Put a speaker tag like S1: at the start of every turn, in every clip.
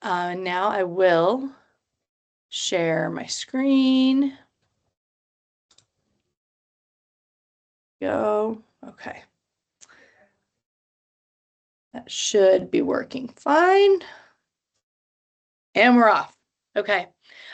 S1: Now I will share my screen. Go. Okay. That should be working fine. And we're off. Okay.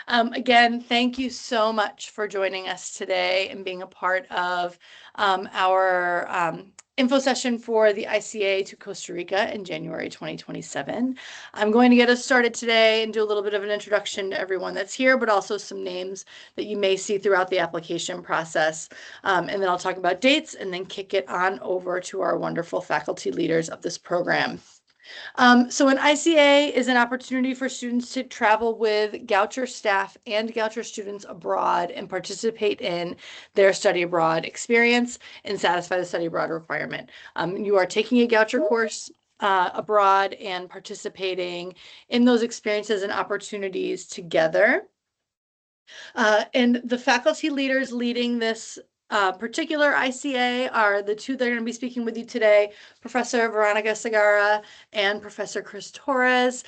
S1: Again, thank you so much for joining us today and being a part of our info session for the ICA to Costa Rica in January 2027. I'm going to get us started today and do a little bit of an introduction to everyone that's here, but also some names that you may see throughout the application process. And then I'll talk about dates and then kick it on over to our wonderful faculty leaders of this program. So an ICA is an opportunity for students to travel with Goucher staff and Goucher students abroad and participate in their study abroad experience and satisfy the study abroad requirement. You are taking a Goucher course abroad and participating in those experiences and opportunities together. And the faculty leaders leading this particular ICA are the two that are going to be speaking with you today, Professor Veronica Segarra and Professor Chris Torres.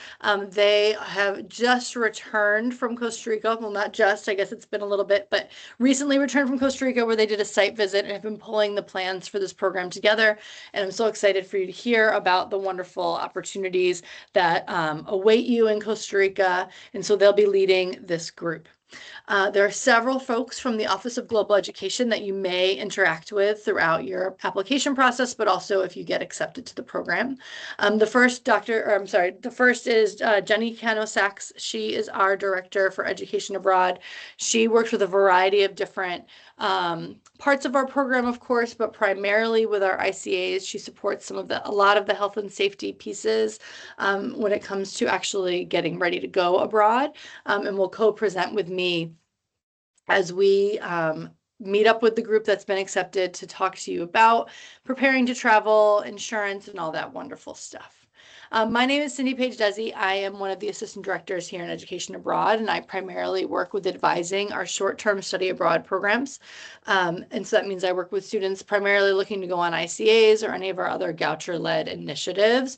S1: They have just returned from Costa Rica. Well, not just, I guess it's been a little bit, but recently returned from Costa Rica where they did a site visit and have been pulling the plans for this program together. And I'm so excited for you to hear about the wonderful opportunities that await you in Costa Rica. And so they'll be leading this group. There are several folks from the Office of Global Education that you may interact with throughout your application process, but also if you get accepted to the program. The first is Jenny Cano-Sachs. She is our Director for Education Abroad. She works with a variety of different parts of our program, of course, but primarily with our ICAs. She supports a lot of the health and safety pieces when it comes to actually getting ready to go abroad, and will co-present with me as we meet up with the group that's been accepted to talk to you about preparing to travel, insurance, and all that wonderful stuff. My name is Cindy Page Desi. I am one of the assistant directors here in Education Abroad, and I primarily work with advising our short-term study abroad programs. And so that means I work with students primarily looking to go on ICAs or any of our other Goucher-led initiatives.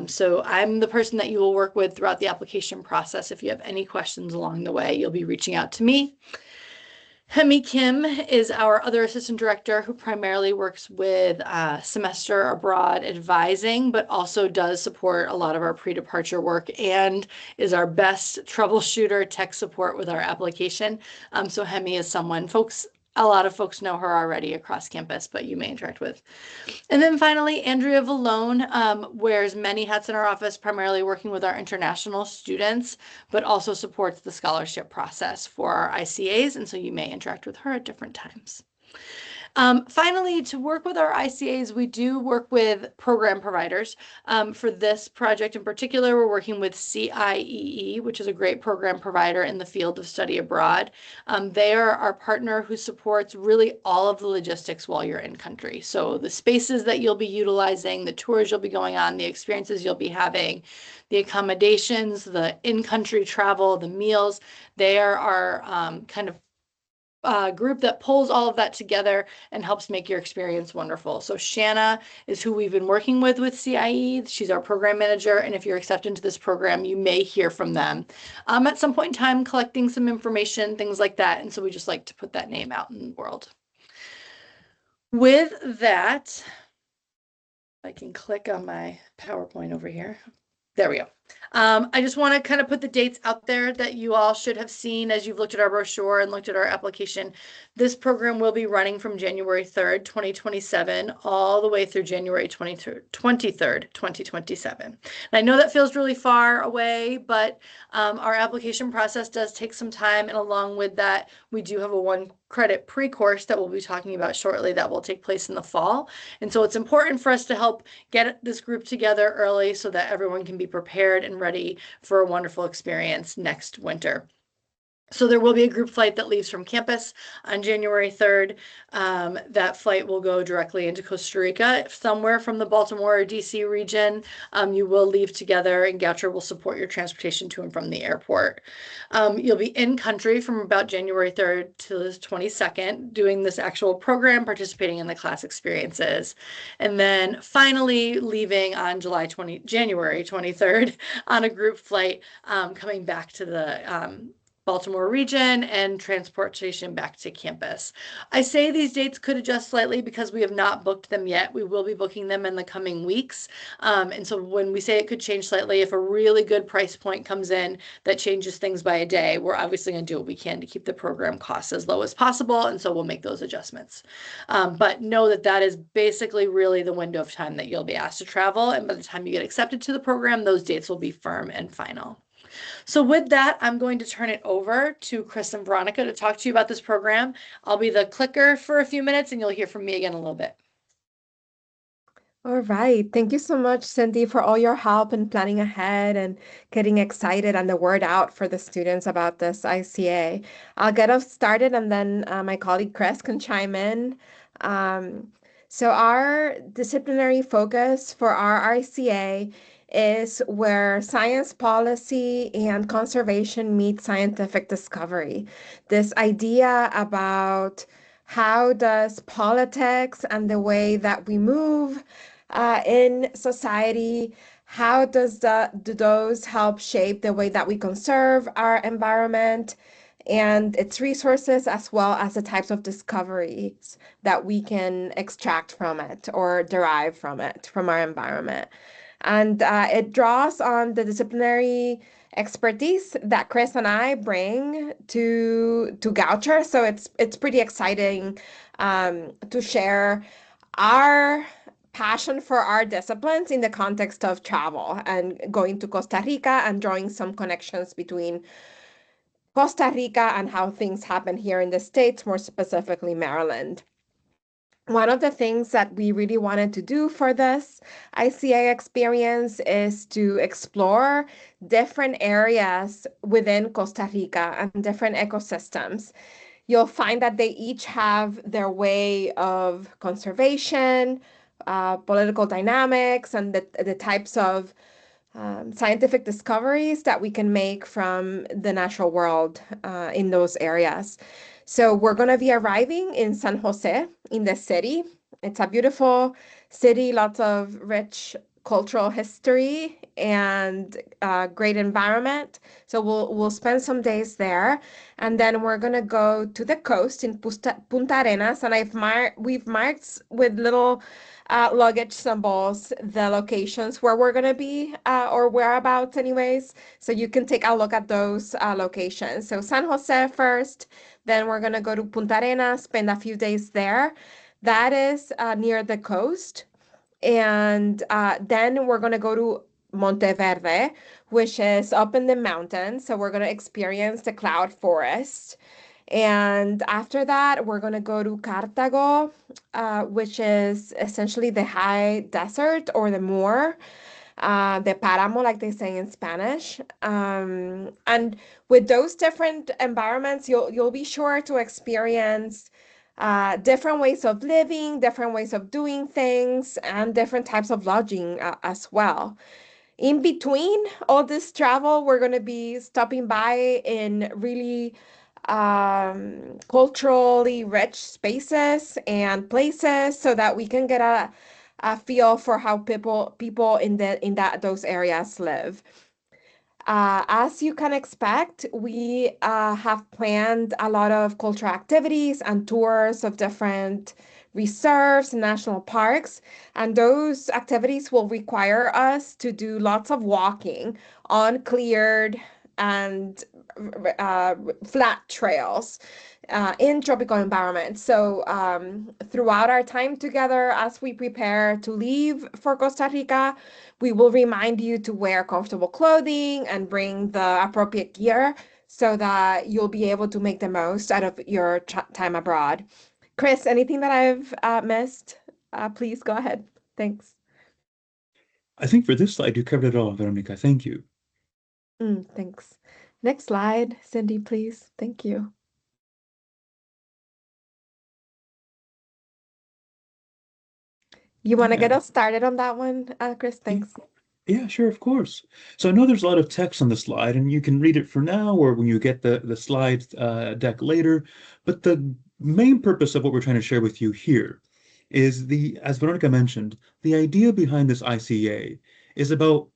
S1: So I'm the person that you will work with throughout the application process. If you have any questions along the way, you'll be reaching out to me. Hemi Kim is our other assistant director who primarily works with semester abroad advising, but also does support a lot of our pre-departure work and is our best troubleshooter tech support with our application. So Hemi is someone a lot of folks know her already across campus, but you may interact with. And then finally, Andrea Vallone wears many hats in our office, primarily working with our international students, but also supports the scholarship process for our ICAs. And so you may interact with her at different times. Finally, to work with our ICAs, we do work with program providers. For this project in particular, we're working with CIEE, which is a great program provider in the field of study abroad. They are our partner who supports really all of the logistics while you're in country. So the spaces that you'll be utilizing, the tours you'll be going on, the experiences you'll be having, the accommodations, the in-country travel, the meals, they are our kind of group that pulls all of that together and helps make your experience wonderful. So Shanna is who we've been working with CIE. She's our program manager, and if you're accepted into this program, you may hear from them at some point in time, collecting some information, things like that. And so we just like to put that name out in the world. With that, I can click on my PowerPoint over here. There we go. I just want to kind of put the dates out there that you all should have seen as you've looked at our brochure and looked at our application. This program will be running from January 3rd, 2027, all the way through January 23rd, 2027. And I know that feels really far away, but our application process does take some time. And along with that, we do have a 1-credit pre-course that we'll be talking about shortly that will take place in the fall. And so it's important for us to help get this group together early so that everyone can be prepared and ready for a wonderful experience next winter. So there will be a group flight that leaves from campus on January 3rd. That flight will go directly into Costa Rica, somewhere from the Baltimore or DC region. You will leave together, and Goucher will support your transportation to and from the airport. You'll be in country from about January 3rd to the 22nd, doing this actual program, participating in the class experiences. And then finally leaving on January 23rd on a group flight, coming back to the Baltimore region and transportation back to campus. I say these dates could adjust slightly because we have not booked them yet. We will be booking them in the coming weeks. And so when we say it could change slightly, if a really good price point comes in that changes things by a day, we're obviously going to do what we can to keep the program costs as low as possible. And so we'll make those adjustments. But know that that is basically really the window of time that you'll be asked to travel. And by the time you get accepted to the program, those dates will be firm and final. So with that, I'm going to turn it over to Chris and Veronica to talk to you about this program. I'll be the clicker for a few minutes, and you'll hear from me again in a little bit.
S2: All right. Thank you so much, Cindy, for all your help in planning ahead and getting excited and the word out for the students about this ICA. I'll get us started and then my colleague Chris can chime in. Um, so, our disciplinary focus for our ICA is where science policy and conservation meet scientific discovery. This idea about how does politics and the way that we move in society, how do those help shape the way that we conserve our environment and its resources, as well as the types of discoveries that we can extract from it or derive from it, from our environment. And it draws on the disciplinary expertise that Chris and I bring to Goucher. So it's pretty exciting to share our passion for our disciplines in the context of travel and going to Costa Rica and drawing some connections between Costa Rica and how things happen here in the States, more specifically Maryland. One of the things that we really wanted to do for this ICA experience is to explore different areas within Costa Rica and different ecosystems. You'll find that they each have their way of conservation, political dynamics, and the types of scientific discoveries that we can make from the natural world in those areas. So we're going to be arriving in San Jose, in the city. It's a beautiful city, lots of rich cultural history and great environment. So we'll spend some days there, and then we're gonna go to the coast in Punta Arenas, and we've marked with little luggage symbols the locations where we're gonna be or whereabouts, anyways. So you can take a look at those locations. So San Jose first, then we're gonna go to Punta Arenas, spend a few days there. That is near the coast. And then we're going to go to Monteverde, which is up in the mountains. So we're going to experience the cloud forest. And after that, we're going to go to Cartago, which is essentially the high desert or the moor, the páramo, like they say in Spanish. And with those different environments, you'll be sure to experience different ways of living, different ways of doing things, and different types of lodging as well. In between all this travel, we're going to be stopping by in really culturally rich spaces and places so that we can get a feel for how people in those areas live. As you can expect, we have planned a lot of cultural activities and tours of different reserves and national parks. And those activities will require us to do lots of walking on cleared and flat trails in tropical environments. So, throughout our time together, as we prepare to leave for Costa Rica, we will remind you to wear comfortable clothing and bring the appropriate gear so that you'll be able to make the most out of your time abroad. Chris, anything that I've missed? Please go ahead. Thanks.
S3: I think for this slide, you covered it all, Veronica. Thank you.
S2: Thanks. Next slide, Cindy, please. Thank you. You want to get
S3: Yeah.
S2: us started on that one, Chris?
S3: Yeah,
S2: Thanks.
S3: yeah, sure, of course. So I know there's a lot of text on the slide, and you can read it for now or when you get the slide deck later. But the main purpose of what we're trying to share with you here is as Veronica mentioned, the idea behind this ICA is about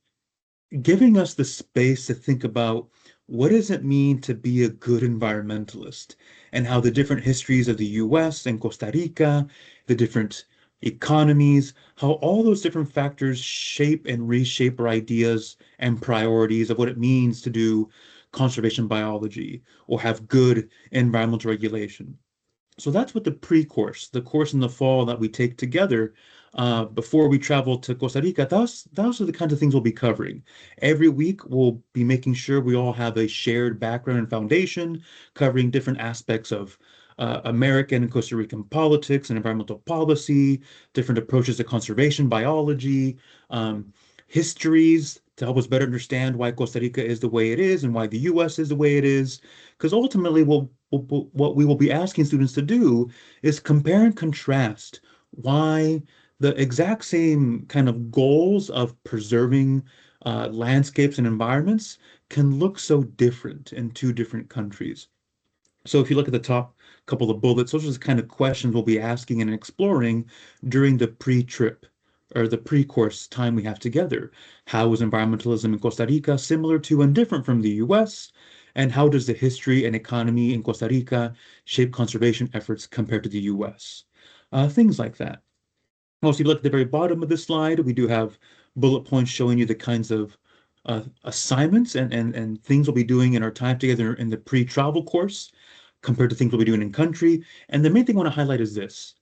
S3: giving us the space to think about what does it mean to be a good environmentalist and how the different histories of the US and Costa Rica, the different economies, how all those different factors shape and reshape our ideas and priorities of what it means to do conservation biology or have good environmental regulation. So that's what the pre-course, the course in the fall that we take together before we travel to Costa Rica, those are the kinds of things we'll be covering. Every week, we'll be making sure we all have a shared background and foundation, covering different aspects of American and Costa Rican politics and environmental policy, different approaches to conservation biology, histories to help us better understand why Costa Rica is the way it is and why the US is the way it is. Because ultimately, what we will be asking students to do is compare and contrast why the exact same kind of goals of preserving landscapes and environments can look so different in two different countries. So if you look at the top couple of bullets, those are the kind of questions we'll be asking and exploring during the pre-trip or the pre-course time we have together. How is environmentalism in Costa Rica similar to and different from the US? And how does the history and economy in Costa Rica shape conservation efforts compared to the US? Things like that. Also, if you look at the very bottom of this slide, we do have bullet points showing you the kinds of assignments and things we'll be doing in our time together in the pre-travel course compared to things we'll be doing in country. And the main thing I want to highlight is this.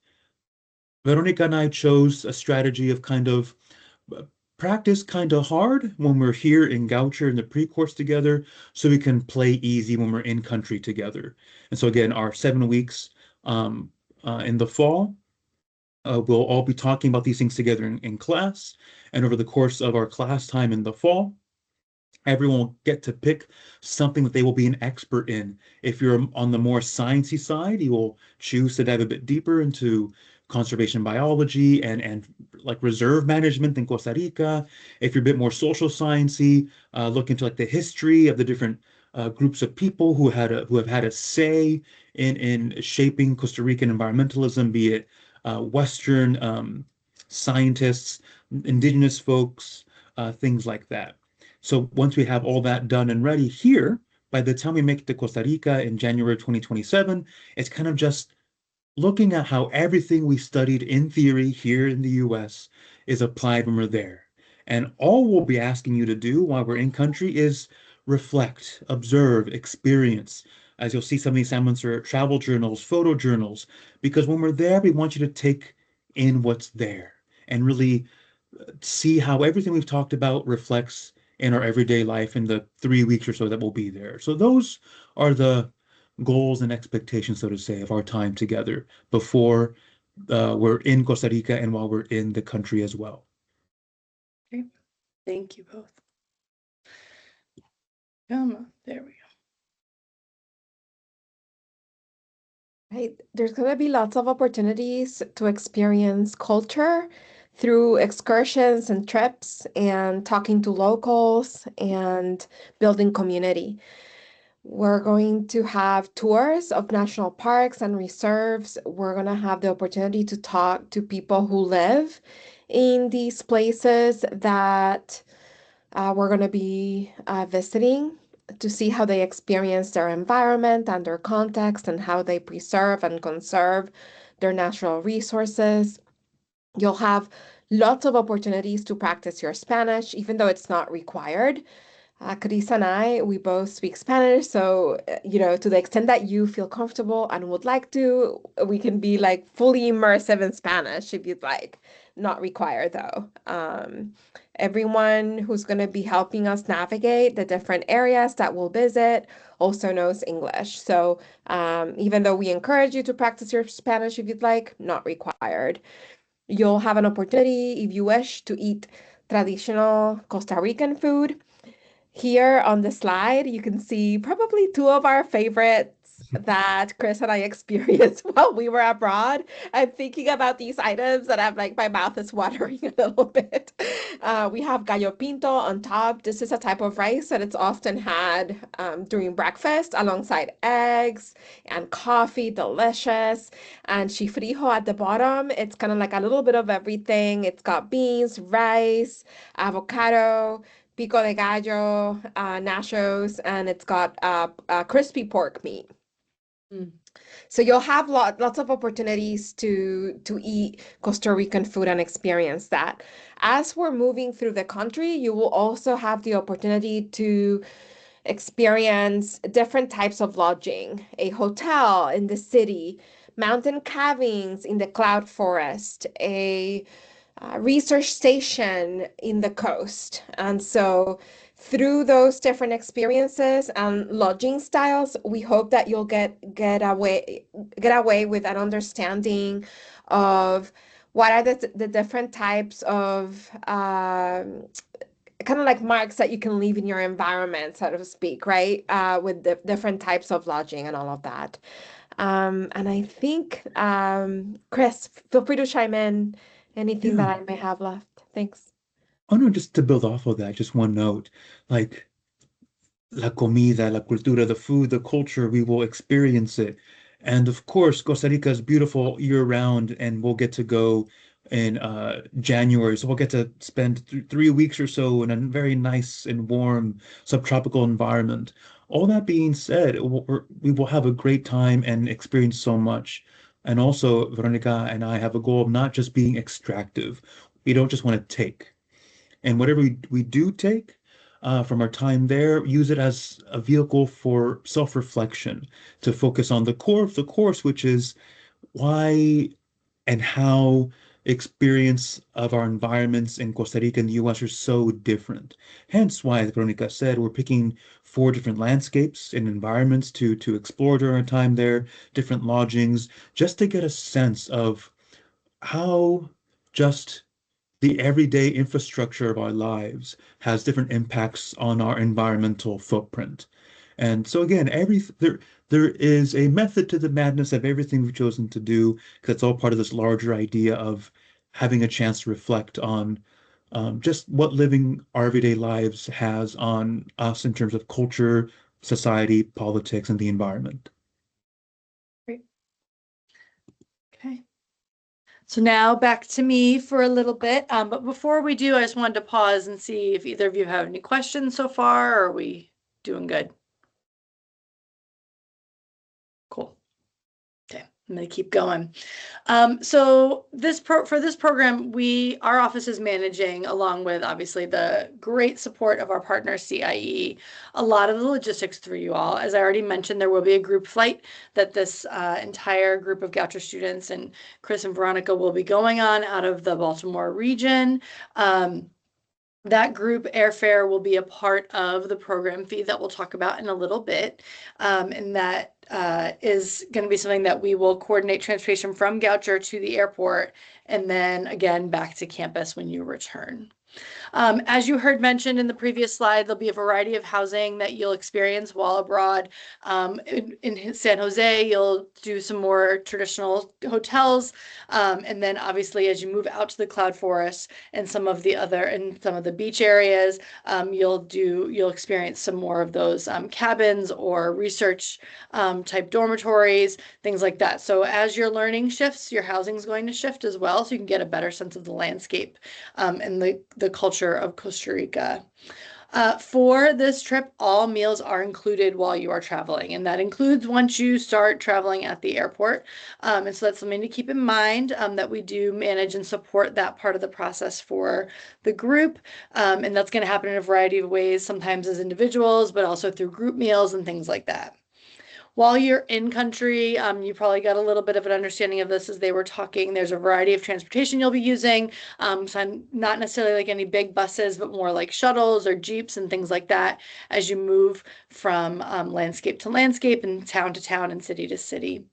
S3: Veronica and I chose a strategy of kind of practice kind of hard when we're here in Goucher in the pre-course together, so we can play easy when we're in country together. And so again, our 7 weeks in the fall, we'll all be talking about these things together in class. And over the course of our class time in the fall, everyone will get to pick something that they will be an expert in. If you're on the more sciencey side, you will choose to dive a bit deeper into conservation biology and like reserve management in Costa Rica. If you're a bit more social sciencey, look into like the history of the different groups of people who have had a say in shaping Costa Rican environmentalism, be it Western scientists, indigenous folks, things like that. So once we have all that done and ready here, by the time we make it to Costa Rica in January 2027, it's kind of just looking at how everything we studied in theory here in the US is applied when we're there. And all we'll be asking you to do while we're in country is reflect, observe, experience. As you'll see, some of these assignments are travel journals, photo journals, because when we're there, we want you to take in what's there and really see how everything we've talked about reflects in our everyday life in the 3 weeks or so that we'll be there. So those are the goals and expectations, so to say, of our time together before we're in Costa Rica and while we're in the country as well.
S1: Okay. Thank you both. Come on, there we go.
S2: Right. There's going to be lots of opportunities to experience culture through excursions and trips and talking to locals and building community. We're going to have tours of national parks and reserves. We're going to have the opportunity to talk to people who live in these places that we're going to be visiting to see how they experience their environment and their context and how they preserve and conserve their natural resources. You'll have lots of opportunities to practice your Spanish, even though it's not required. Carissa and I, we both speak Spanish, so to the extent that you feel comfortable and would like to, we can be like fully immersive in Spanish if you'd like. Not required though. Everyone who's going to be helping us navigate the different areas that we'll visit also knows English. So even though we encourage you to practice your Spanish if you'd like, not required. You'll have an opportunity if you wish to eat traditional Costa Rican food. Here on the slide, you can see probably two of our favorites that Chris and I experienced while we were abroad. I'm thinking about these items and I'm like, my mouth is watering a little bit. We have gallo pinto on top. This is a type of rice that it's often had during breakfast alongside eggs and coffee, delicious. And chifrijo at the bottom, it's kind of like a little bit of everything. It's got beans, rice, avocado, pico de gallo, nachos, and it's got crispy pork meat.
S1: Mm.
S2: So you'll have lots of opportunities to eat Costa Rican food and experience that. As we're moving through the country, you will also have the opportunity to experience different types of lodging, a hotel in the city, mountain cabins in the cloud forest, a research station in the coast. And so through those different experiences and lodging styles, we hope that you'll get away with an understanding of what are the different types of kind of like marks that you can leave in your environment, so to speak, right? With the different types of lodging and all of that. And I think, Chris, feel free to chime in anything
S3: Yeah.
S2: that I may have left. Thanks.
S3: Oh no, just to build off of that, just one note. Like la comida, la cultura, the food, the culture, we will experience it. And of course, Costa Rica is beautiful year round, and we'll get to go in January. So we'll get to spend 3 weeks or so in a very nice and warm subtropical environment. All that being said, we will have a great time and experience so much. And also, Veronica and I have a goal of not just being extractive. We don't just want to take. And whatever we do take from our time there, use it as a vehicle for self-reflection to focus on the core of the course, which is why and how experience of our environments in Costa Rica and the US are so different. Hence why, as Veronica said, we're picking 4 different landscapes and environments to explore during our time there, different lodgings, just to get a sense of how just the everyday infrastructure of our lives has different impacts on our environmental footprint. And so again, there is a method to the madness of everything we've chosen to do, because it's all part of this larger idea of having a chance to reflect on just what living our everyday lives has on us in terms of culture, society, politics, and the environment.
S1: Great. Okay. So now back to me for a little bit. But before we do, I just wanted to pause and see if either of you have any questions so far, or are we doing good? Cool. Okay, I'm going to keep going. So for this program, our office is managing, along with obviously the great support of our partner CIE, a lot of the logistics through you all. As I already mentioned, there will be a group flight that this entire group of Goucher students and Chris and Veronica will be going on out of the Baltimore region. That group airfare will be a part of the program fee that we'll talk about in a little bit. And that is going to be something that we will coordinate transportation from Goucher to the airport and then again back to campus when you return. As you heard mentioned in the previous slide, there'll be a variety of housing that you'll experience while abroad. In San Jose, you'll do some more traditional hotels. And then obviously as you move out to the cloud forest and some of the beach areas, you'll experience some more of those cabins or research type dormitories, things like that. So as your learning shifts, your housing is going to shift as well, so you can get a better sense of the landscape and the culture of Costa Rica. For this trip, all meals are included while you are traveling, and that includes once you start traveling at the airport. And so that's something to keep in mind, that we do manage and support that part of the process for the group. And that's going to happen in a variety of ways, sometimes as individuals, but also through group meals and things like that. While you're in country, you probably got a little bit of an understanding of this as they were talking. There's a variety of transportation you'll be using. So not necessarily like any big buses, but more like shuttles or Jeeps and things like that as you move from landscape to landscape and town to town and city to city.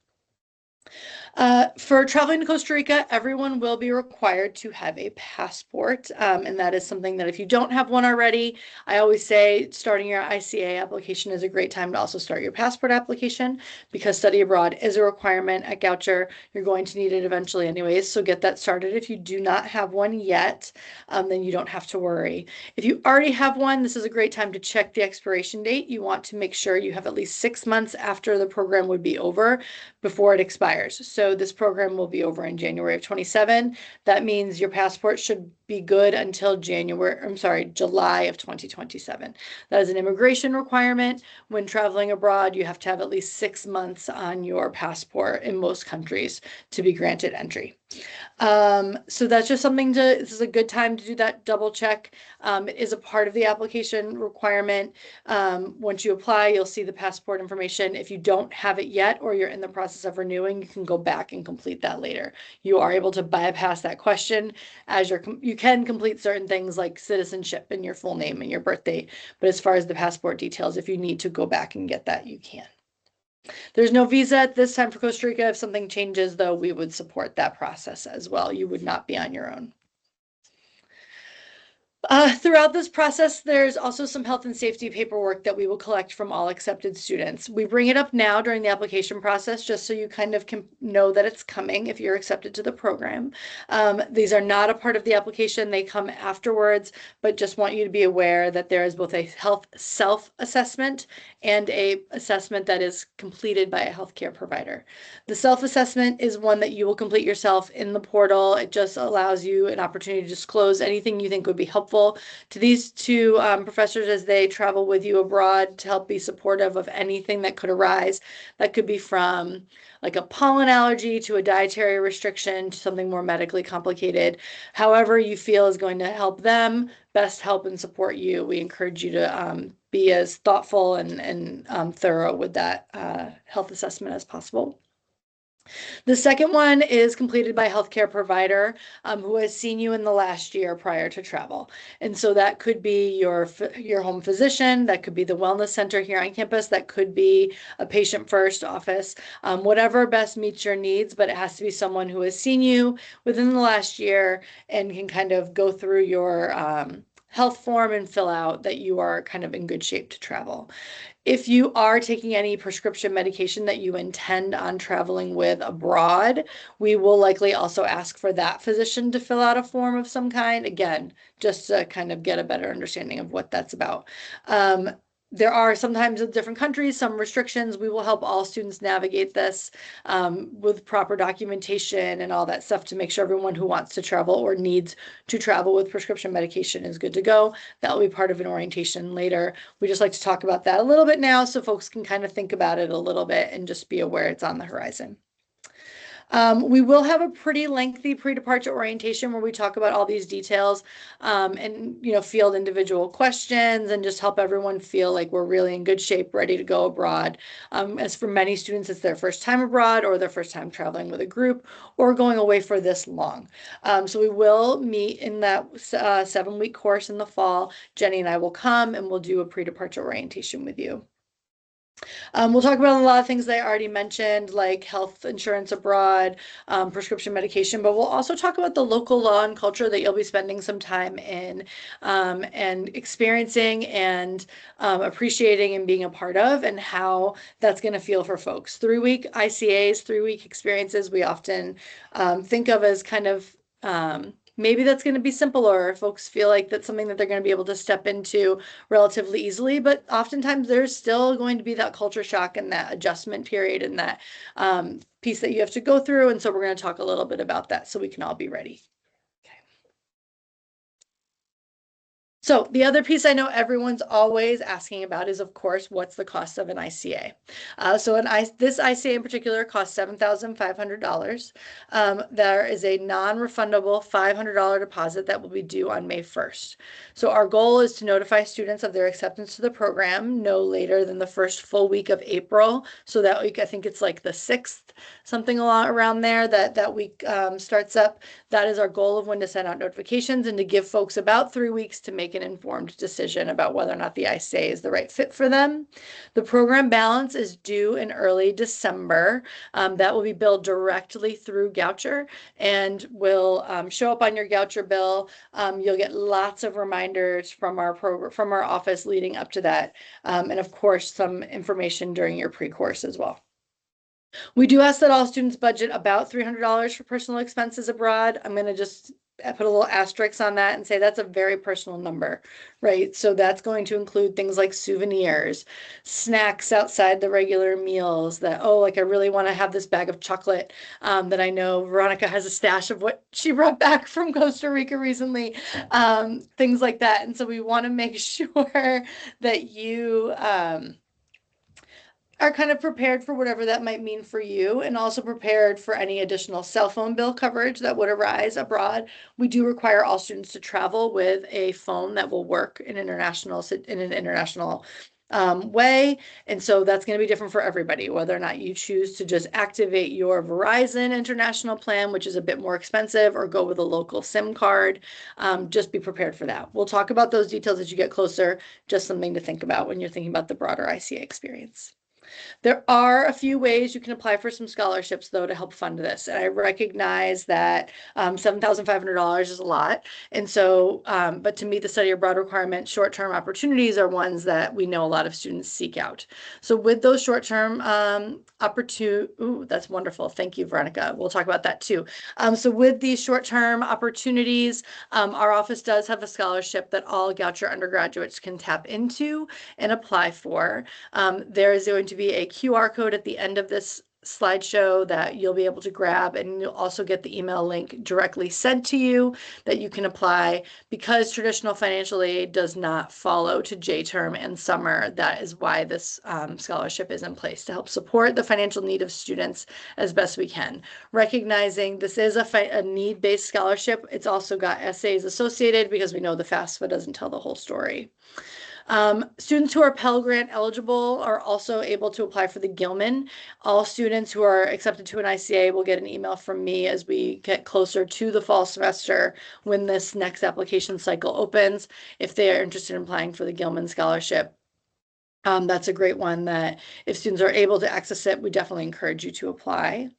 S1: For traveling to Costa Rica, everyone will be required to have a passport. And that is something that if you don't have one already, I always say starting your ICA application is a great time to also start your passport application, because study abroad is a requirement at Goucher. You're going to need it eventually anyways, so get that started. If you do not have one yet, then you don't have to worry. If you already have one, this is a great time to check the expiration date. You want to make sure you have at least 6 months after the program would be over before it expires. So this program will be over in January of 27. That means your passport should be good until July of 2027. That is an immigration requirement. When traveling abroad, you have to have at least 6 months on your passport in most countries to be granted entry. So that's just something this is a good time to do that double check. It is a part of the application requirement. Once you apply, you'll see the passport information. If you don't have it yet, or you're in the process of renewing, you can go back and complete that later. You are able to bypass that question as you can complete certain things like citizenship and your full name and your birth date. But as far as the passport details, if you need to go back and get that, you can. There's no visa at this time for Costa Rica. If something changes, though, we would support that process as well. You would not be on your own. Throughout this process, there's also some health and safety paperwork that we will collect from all accepted students. We bring it up now during the application process, just so you kind of can know that it's coming if you're accepted to the program. These are not a part of the application. They come afterwards, but just want you to be aware that there is both a health self-assessment and a assessment that is completed by a healthcare provider. The self-assessment is one that you will complete yourself in the portal. It just allows you an opportunity to disclose anything you think would be helpful to these two professors as they travel with you abroad, to help be supportive of anything that could arise. That could be from like a pollen allergy to a dietary restriction to something more medically complicated. However you feel is going to help them best help and support you. We encourage you to be as thoughtful and thorough with that health assessment as possible. The second one is completed by a healthcare provider who has seen you in the last year prior to travel. And so that could be your home physician, that could be the wellness center here on campus, that could be a patient first office, whatever best meets your needs, but it has to be someone who has seen you within the last year and can kind of go through your health form and fill out that you are kind of in good shape to travel. If you are taking any prescription medication that you intend on traveling with abroad, we will likely also ask for that physician to fill out a form of some kind, again, just to kind of get a better understanding of what that's about. There are sometimes in different countries some restrictions. We will help all students navigate this with proper documentation and all that stuff to make sure everyone who wants to travel or needs to travel with prescription medication is good to go. That will be part of an orientation later. We just like to talk about that a little bit now so folks can kind of think about it a little bit and just be aware it's on the horizon. We will have a pretty lengthy pre-departure orientation where we talk about all these details and field individual questions and just help everyone feel like we're really in good shape, ready to go abroad. As for many students, it's their first time abroad or their first time traveling with a group or going away for this long. So we will meet in that 7-week course in the fall. Jenny and I will come and we'll do a pre-departure orientation with you. We'll talk about a lot of things that I already mentioned, like health insurance abroad, prescription medication, but we'll also talk about the local law and culture that you'll be spending some time in and experiencing and appreciating and being a part of, and how that's going to feel for folks. 3-week ICAs, 3-week experiences, we often think of as kind of maybe that's going to be simpler. Folks feel like that's something that they're going to be able to step into relatively easily, but oftentimes there's still going to be that culture shock and that adjustment period and that piece that you have to go through. And so we're going to talk a little bit about that so we can all be ready. So the other piece I know everyone's always asking about is, of course, what's the cost of an ICA? This ICA in particular costs $7,500. There is a non-refundable $500 deposit that will be due on May 1st. So our goal is to notify students of their acceptance to the program no later than the first full week of April. So that week, I think it's like the 6th, something around there, that week starts up. That is our goal of when to send out notifications and to give folks about 3 weeks to make make an informed decision about whether or not the ICA is the right fit for them. The program balance is due in early December. That will be billed directly through Goucher and will show up on your Goucher bill. You'll get lots of reminders from our office leading up to that, and of course some information during your pre-course as well. We do ask that all students budget about $300 for personal expenses abroad. I'm going to just put a little asterisk on that and say that's a very personal number, right? So that's going to include things like souvenirs, snacks outside the regular meals that, oh, like I really want to have this bag of chocolate that I know Veronica has a stash of what she brought back from Costa Rica recently, things like that. And so we want to make sure that you are kind of prepared for whatever that might mean for you, and also prepared for any additional cell phone bill coverage that would arise abroad. We do require all students to travel with a phone that will work in an international way. And so that's going to be different for everybody, whether or not you choose to just activate your Verizon international plan, which is a bit more expensive, or go with a local SIM card. Just be prepared for that. We'll talk about those details as you get closer, just something to think about when you're thinking about the broader ICA experience. There are a few ways you can apply for some scholarships, though, to help fund this. And I recognize that $7,500 is a lot. And so, but to meet the study abroad requirement, short-term opportunities are ones that we know a lot of students seek out. So with those short-term ooh, that's wonderful. Thank you, Veronica. We'll talk about that too. So with these short-term opportunities, our office does have a scholarship that all Goucher undergraduates can tap into and apply for. There is going to be a QR code at the end of this slideshow that you'll be able to grab, and you'll also get the email link directly sent to you that you can apply. Because traditional financial aid does not follow to J-term and summer, that is why this scholarship is in place, to help support the financial need of students as best we can. Recognizing this is a need-based scholarship, it's also got essays associated because we know the FAFSA doesn't tell the whole story. Students who are Pell Grant eligible are also able to apply for the Gilman. All students who are accepted to an ICA will get an email from me as we get closer to the fall semester when this next application cycle opens, if they are interested in applying for the Gilman scholarship. That's a great one that if students are able to access it, we definitely encourage you to apply.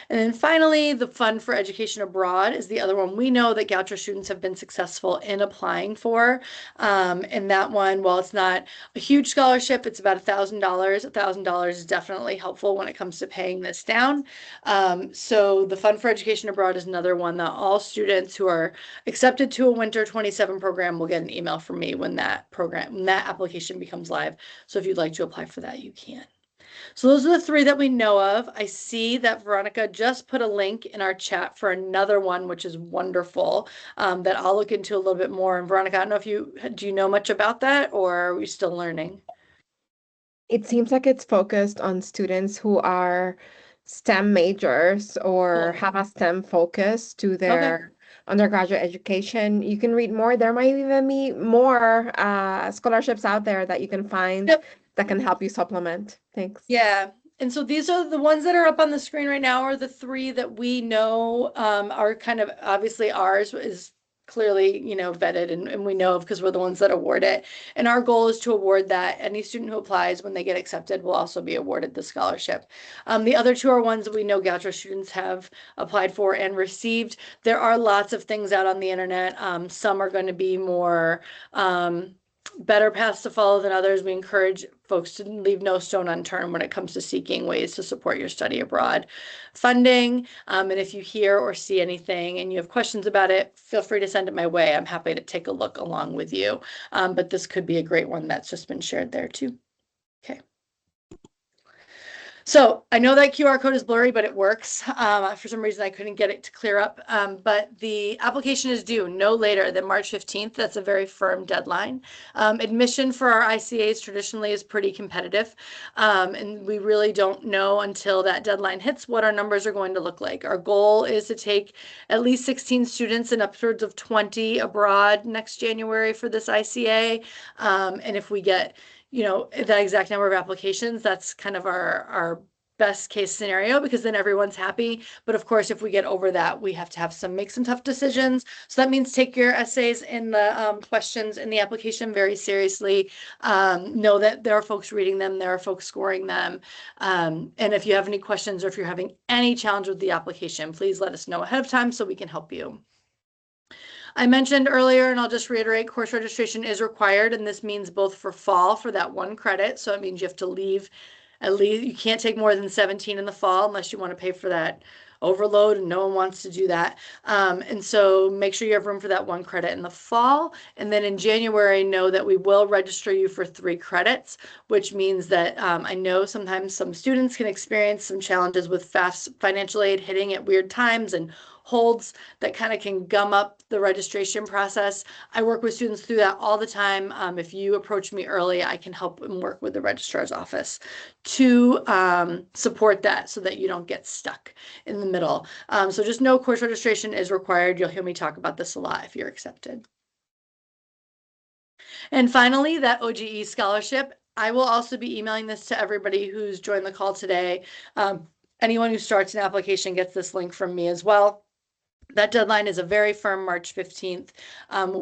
S1: And then finally, the Fund for Education Abroad is the other one we know that Goucher students have been successful in applying for. And that one, while it's not a huge scholarship, it's about $1,000. $1,000 is definitely helpful when it comes to paying this down. So the Fund for Education Abroad is another one that all students who are accepted to a Winter 27 program will get an email from me when that application becomes live. So if you'd like to apply for that, you can. So those are the three that we know of. I see that Veronica just put a link in our chat for another one, which is wonderful, that I'll look into a little bit more. And Veronica, I don't know do you know much about that, or are we still learning?
S2: It seems like it's focused on students who are STEM majors or
S1: Cool.
S2: have a STEM focus to their undergraduate education. You can read more. There might even be more scholarships out there that you can find
S1: Yep.
S2: that can help you supplement. Thanks.
S1: Yeah. And so these are the ones that are up on the screen right now are the three that we know are kind of obviously ours is clearly, vetted and we know of because we're the ones that award it. And our goal is to award that. Any student who applies when they get accepted will also be awarded the scholarship. The other two are ones that we know Goucher students have applied for and received. There are lots of things out on the internet. Some are going to be more better paths to follow than others. We encourage folks to leave no stone unturned when it comes to seeking ways to support your study abroad funding. And if you hear or see anything and you have questions about it, feel free to send it my way. I'm happy to take a look along with you. But this could be a great one that's just been shared there too. Okay. So I know that QR code is blurry, but it works. For some reason, I couldn't get it to clear up. But the application is due no later than March 15th. That's a very firm deadline. Admission for our ICAs traditionally is pretty competitive. And we really don't know until that deadline hits what our numbers are going to look like. Our goal is to take at least 16 students and upwards of 20 abroad next January for this ICA. And if we get the exact number of applications, that's kind of our best case scenario, because then everyone's happy. But of course, if we get over that, we have to make some tough decisions. So that means take your essays and the questions in the application very seriously. Know that there are folks reading them, there are folks scoring them. And if you have any questions or if you're having any challenge with the application, please let us know ahead of time so we can help you. I mentioned earlier, and I'll just reiterate, course registration is required, and this means both for fall for that 1 credit. So it means you have to leave at least, you can't take more than 17 in the fall unless you want to pay for that overload, and no one wants to do that. And so make sure you have room for that 1 credit in the fall. And then in January, know that we will register you for 3 credits, which means that I know sometimes some students can experience some challenges with fast financial aid hitting at weird times and holds that kind of can gum up the registration process. I work with students through that all the time. If you approach me early, I can help and work with the registrar's office to support that so that you don't get stuck in the middle. So just know course registration is required. You'll hear me talk about this a lot if you're accepted. And finally, that OGE scholarship. I will also be emailing this to everybody who's joined the call today. Anyone who starts an application gets this link from me as well. That deadline is a very firm March 15th.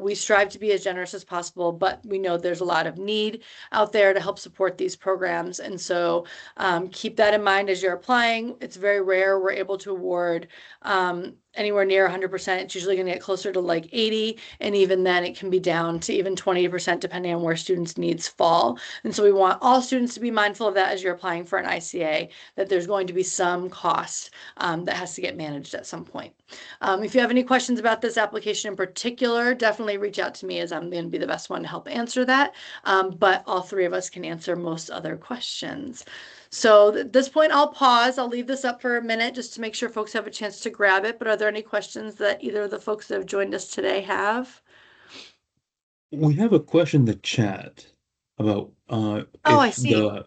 S1: We strive to be as generous as possible, but we know there's a lot of need out there to help support these programs. And so keep that in mind as you're applying. It's very rare we're able to award anywhere near 100%. It's usually going to get closer to like 80. And even then it can be down to even 20% depending on where students' needs fall. And so we want all students to be mindful of that as you're applying for an ICA, that there's going to be some cost that has to get managed at some point. If you have any questions about this application in particular, definitely reach out to me, as I'm going to be the best one to help answer that. But all 3 of us can answer most other questions. So at this point, I'll pause. I'll leave this up for a minute just to make sure folks have a chance to grab it. But are there any questions that either of the folks that have joined us today have?
S3: We have a question in the chat about
S1: I see.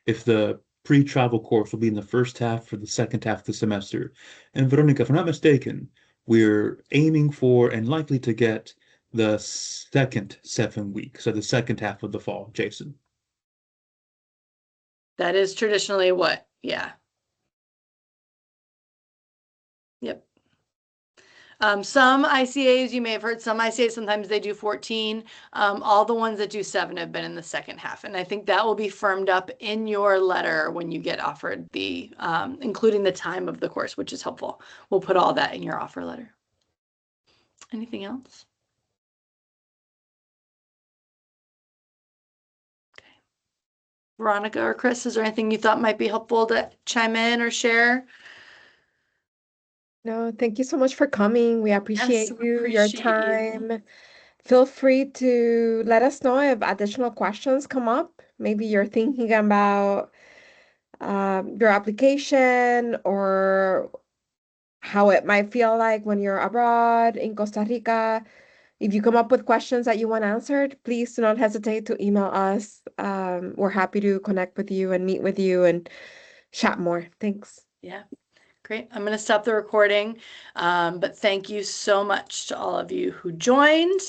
S3: if the pre-travel course will be in the first half or the second half of the semester. And Veronica, if I'm not mistaken, we're aiming for and likely to get the second 7 weeks, so the second half of the fall, Jason.
S1: That is traditionally what, yeah. Yep. Some ICAs, you may have heard some ICAs, sometimes they do 14. All the ones that do 7 have been in the second half. And I think that will be firmed up in your letter when you get offered the, including the time of the course, which is helpful. We'll put all that in your offer letter. Anything else? Okay. Veronica or Chris, is there anything you thought might be helpful to chime in or share?
S2: No, thank you so much for coming. We appreciate
S1: Yes,
S2: you, your
S1: appreciate you.
S2: time. Feel free to let us know if additional questions come up. Maybe you're thinking about your application or how it might feel like when you're abroad in Costa Rica. If you come up with questions that you want answered, please do not hesitate to email us. We're happy to connect with you and meet with you and chat more. Thanks.
S1: Yeah. Great. I'm going to stop the recording. But thank you so much to all of you who joined.